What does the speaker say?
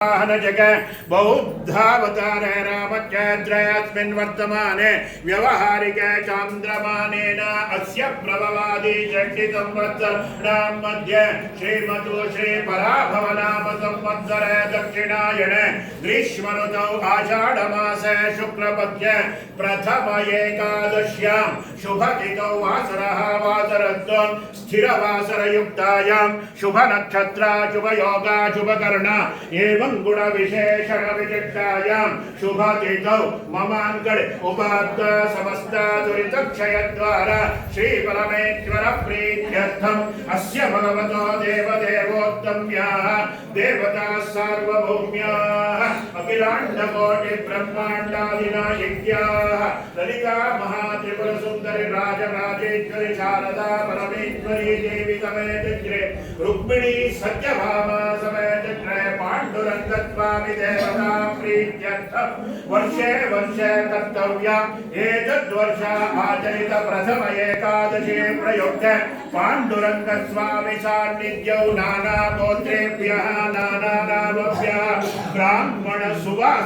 जग बौद्धावतारे रामचन्द्रस्मिन् वर्तमाने व्यवहारिके चान्द्रमानेन अस्य प्रभवादि षष्टि संवत्सराणां मध्ये श्रीमतो श्रीपराभवनाम संवत्सरे दक्षिणायने ग्रीष्मऋतौ आषाढमासे शुक्लपक्षे प्रथम एकादश्यां शुभतिथौ वासरः वासरत्वं स्थिरवासरयुक्तायां शुभनक्षत्रा शुभयोगा शुभकर्णा एवं गुण विशेषण विचित्रायां शुभतिथौ ममांकड़े उपात्त समस्त दुरितक्षय द्वारा श्री परमेश्वर प्रीत्यर्थम अस्य भगवतो देवदेवोत्तम्याः देवता सार्वभौम्याः अखिलांड कोटि ब्रह्मांडादिनायिक्याः ललिता महात्रिपुर सुंदरी राजराजेश्वरी शारदा परमेश्वरी देवी समेत श्री रुक्मिणी सत्यभामा समेत श्री पांडुरंगस्वामी देवता प्रीत्यर्थम वर्षे वर्षे कर्तव्यम् एतद्वर्ष आचरित प्रथम एकादशी प्रयुक्त पांडुरंगस्वामी सान्निध्यौ नाना गोत्रेभ्यः नाना